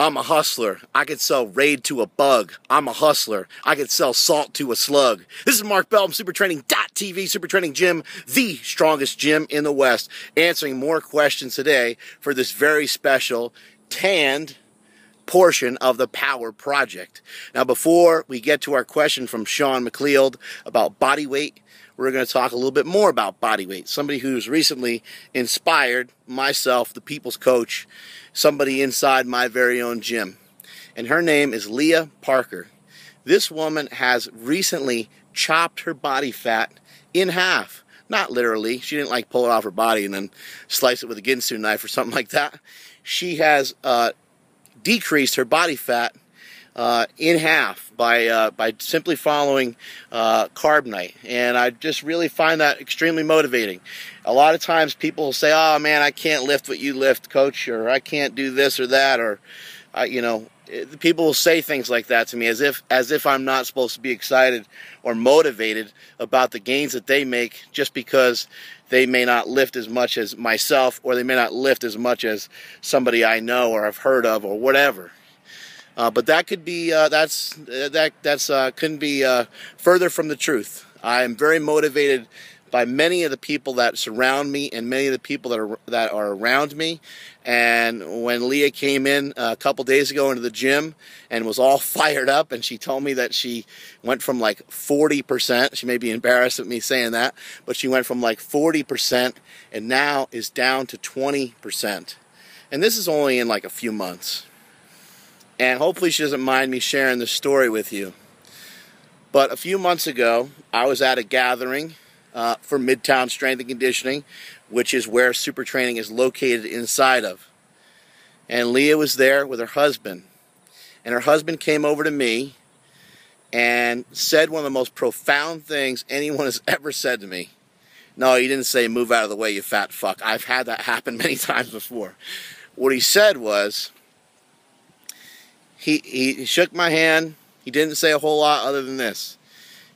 I'm a hustler. I could sell Raid to a bug. I'm a hustler. I could sell salt to a slug. This is Mark Bell from SuperTraining.tv, Super Training Gym, the strongest gym in the West, answering more questions today for this very special tanned portion of the Power Project. Now, before we get to our question from Sean McLeod about body weight, we're going to talk a little bit more about body weight. Somebody who's recently inspired myself, the people's coach, somebody inside my very own gym. And her name is Leah Parker. This woman has recently chopped her body fat in half. Not literally. She didn't like pull it off her body and then slice it with a Ginsu knife or something like that. She has decreased her body fat in half by simply following Carb Nite, and I just really find that extremely motivating. A lot of times people say, "Oh man, I can't lift what you lift, coach," or "I can't do this or that," or people will say things like that to me as if I'm not supposed to be excited or motivated about the gains that they make just because they may not lift as much as myself, or they may not lift as much as somebody I know or have heard of or whatever. But that could be couldn't be further from the truth. I am very motivated by many of the people that surround me and many of the people that are around me. And when Leah came in a couple days ago into the gym and was all fired up, and she told me that she went from like 40%. She may be embarrassed at me saying that, but she went from like 40% and now is down to 20%. And this is only in like a few months. And hopefully she doesn't mind me sharing this story with you. But a few months ago, I was at a gathering for Midtown Strength and Conditioning, which is where Super Training is located inside of. And Leah was there with her husband. And her husband came over to me and said one of the most profound things anyone has ever said to me. No, he didn't say, "Move out of the way, you fat fuck." I've had that happen many times before. What he said was, He shook my hand. He didn't say a whole lot other than this.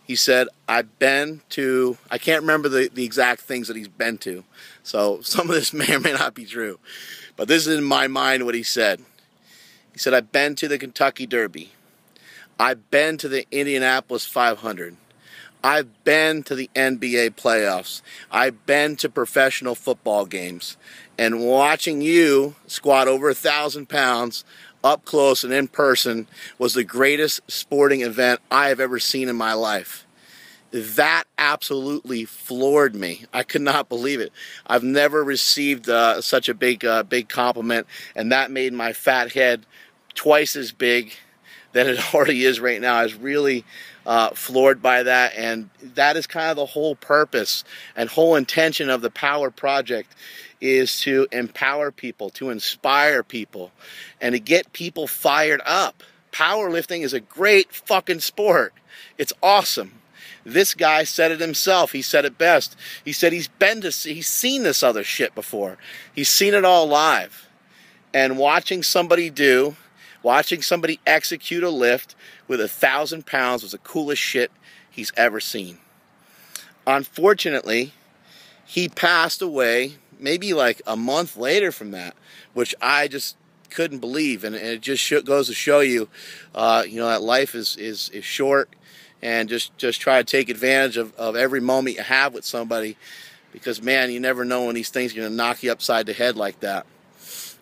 He said, "I've been to," I can't remember the exact things that he's been to. So some of this may or may not be true. But this is in my mind what he said. He said, "I've been to the Kentucky Derby. I've been to the Indianapolis 500. I've been to the NBA playoffs. I've been to professional football games. And watching you squat over 1,000 pounds up close and in person was the greatest sporting event I have ever seen in my life." That absolutely floored me. I could not believe it. I've never received such a big compliment, and that made my fat head twice as big than it already is right now. I was really floored by that, and that is kind of the whole purpose and whole intention of the Power Project, is to empower people, to inspire people, and to get people fired up. Powerlifting is a great fucking sport. It's awesome. This guy said it himself. He said it best. He said he's seen this other shit before. He's seen it all live. And watching somebody execute a lift with 1,000 pounds was the coolest shit he's ever seen. Unfortunately, he passed away maybe like a month later from that, which I just couldn't believe. And it just goes to show you, that life is short, and just try to take advantage of every moment you have with somebody, because, man, you never know when these things are going to knock you upside the head like that.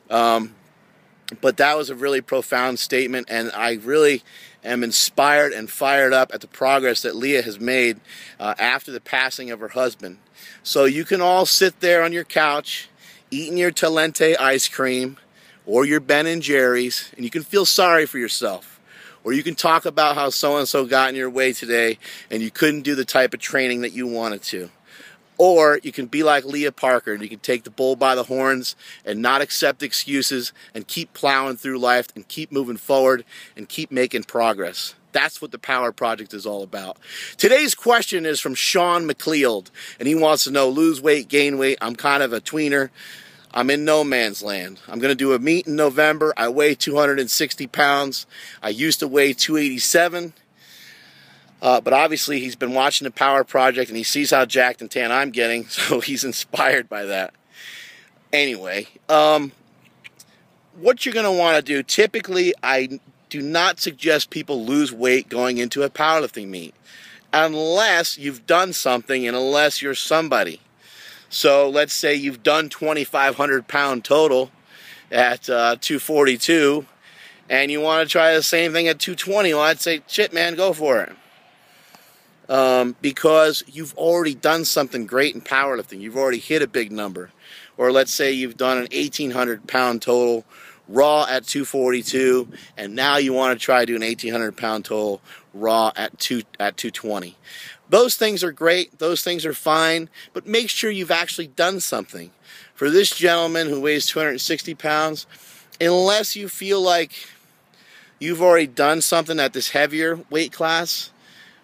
But that was a really profound statement, and I really am inspired and fired up at the progress that Leah has made after the passing of her husband. So you can all sit there on your couch eating your Talente ice cream or your Ben & Jerry's, and you can feel sorry for yourself. Or you can talk about how so-and-so got in your way today and you couldn't do the type of training that you wanted to. Or you can be like Leah Parker, and you can take the bull by the horns and not accept excuses and keep plowing through life and keep moving forward and keep making progress. That's what the Power Project is all about. Today's question is from Sean McLeod, and he wants to know, lose weight, gain weight. I'm kind of a tweener. I'm in no man's land. I'm going to do a meet in November. I weigh 260 pounds. I used to weigh 287. But obviously he's been watching the Power Project and he sees how jacked and tan I'm getting, so he's inspired by that. Anyway, what you're going to want to do, typically I do not suggest people lose weight going into a powerlifting meet unless you've done something and unless you're somebody. So let's say you've done 2,500 pound total at 242 and you want to try the same thing at 220. Well, I'd say, shit, man, go for it. Because you've already done something great in powerlifting. You've already hit a big number. Or let's say you've done an 1,800 pound total raw at 242, and now you want to try to do an 1,800 pound total raw at 220. Those things are great. Those things are fine. But make sure you've actually done something. For this gentleman who weighs 260 pounds, unless you feel like you've already done something at this heavier weight class,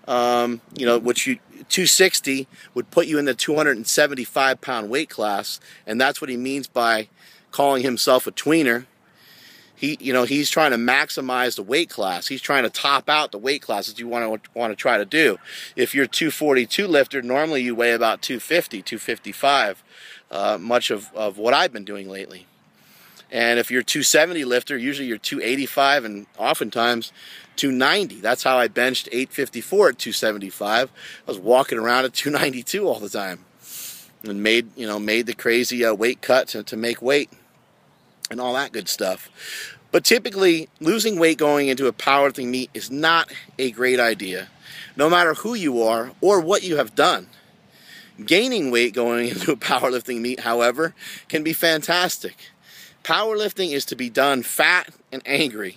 which 260 would put you in the 275 pound weight class, and that's what he means by calling himself a tweener. He's trying to maximize the weight class. He's trying to top out the weight classes you want to try to do. If you're 242 lifter, normally you weigh about 250, 255, much of what I've been doing lately. And if you're 270 lifter, usually you're 285 and oftentimes 290. That's how I benched 854 at 275. I was walking around at 292 all the time and made the crazy weight cut to make weight and all that good stuff. But typically, losing weight going into a powerlifting meet is not a great idea, no matter who you are or what you have done. Gaining weight going into a powerlifting meet, however, can be fantastic. Powerlifting is to be done fat and angry.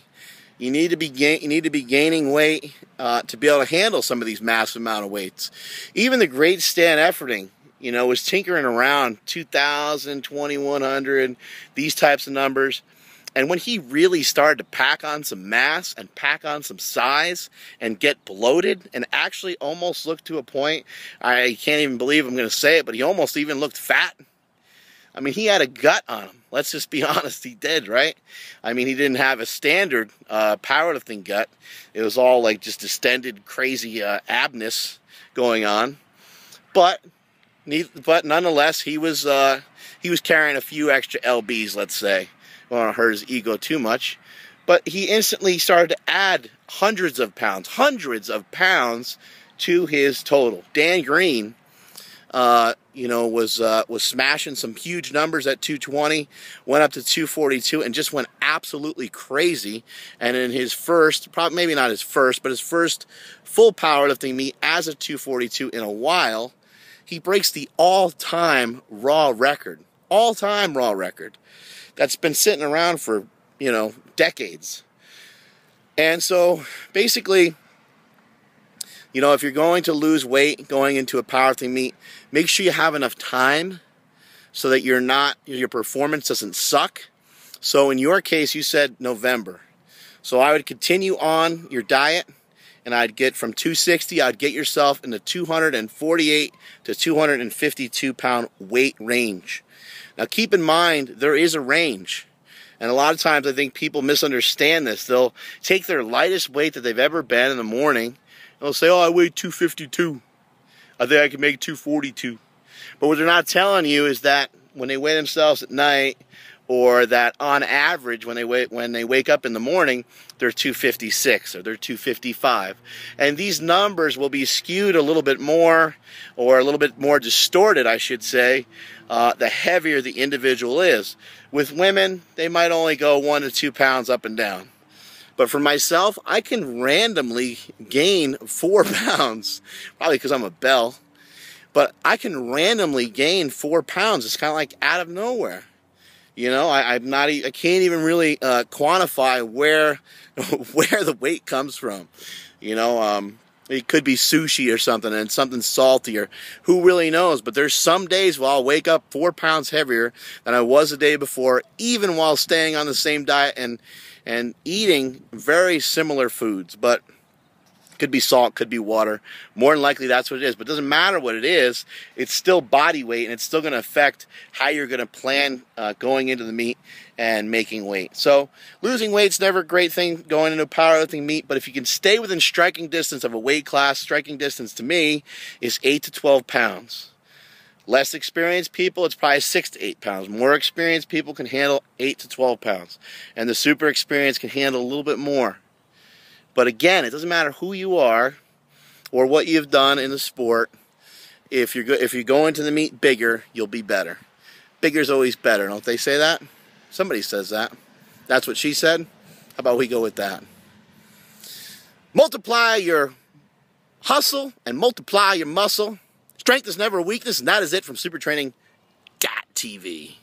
You need to be gaining weight to be able to handle some of these massive amount of weights. Even the great Stan Efferding, was tinkering around 2,000, 2,100, these types of numbers. And when he really started to pack on some mass and pack on some size and get bloated and actually almost looked to a point, I can't even believe I'm going to say it, but he almost even looked fat. I mean, he had a gut on him. Let's just be honest, he did, right? I mean, he didn't have a standard powerlifting gut. It was all like just distended, crazy abness going on. But nonetheless, he was carrying a few extra lbs, let's say. I don't want to hurt his ego too much. But he instantly started to add hundreds of pounds to his total. Dan Green, was smashing some huge numbers at 220, went up to 242, and just went absolutely crazy. And in his first, probably maybe not his first, but his first full powerlifting meet as a 242 in a while, he breaks the all-time raw record. All-time raw record. That's been sitting around for, decades. And so, basically, if you're going to lose weight going into a powerlifting meet, make sure you have enough time so that your performance doesn't suck. So in your case, you said November. So I would continue on your diet, and I'd get from 260, I'd get yourself in the 248 to 252 pound weight range. Now keep in mind, there is a range. And a lot of times I think people misunderstand this. They'll take their lightest weight that they've ever been in the morning, they'll say, oh, I weigh 252. I think I can make 242. But what they're not telling you is that when they weigh themselves at night, or that on average when they wake up in the morning, they're 256 or they're 255. And these numbers will be skewed a little bit more, or a little bit more distorted, I should say, the heavier the individual is. With women, they might only go 1 to 2 pounds up and down. But for myself, I can randomly gain 4 pounds, probably because I'm a bell, but I can randomly gain 4 pounds. It's kind of like out of nowhere. I can't even really quantify where the weight comes from. It could be sushi or something, and something salty, or who really knows. But there's some days where I'll wake up 4 pounds heavier than I was the day before, even while staying on the same diet and eating very similar foods. But could be salt, could be water. More than likely that's what it is. But it doesn't matter what it is. It's still body weight, and it's still going to affect how you're going to plan going into the meet and making weight. So losing weight's never a great thing going into a powerlifting meet, but if you can stay within striking distance of a weight class, striking distance to me is 8 to 12 pounds. Less experienced people, it's probably 6 to 8 pounds. More experienced people can handle 8 to 12 pounds. And the super experienced can handle a little bit more. But again, it doesn't matter who you are or what you've done in the sport. If you go into the meet bigger, you'll be better. Bigger's always better, don't they say that? Somebody says that. That's what she said. How about we go with that? Multiply your hustle and multiply your muscle. Strength is never a weakness, and that is it from SuperTraining.tv.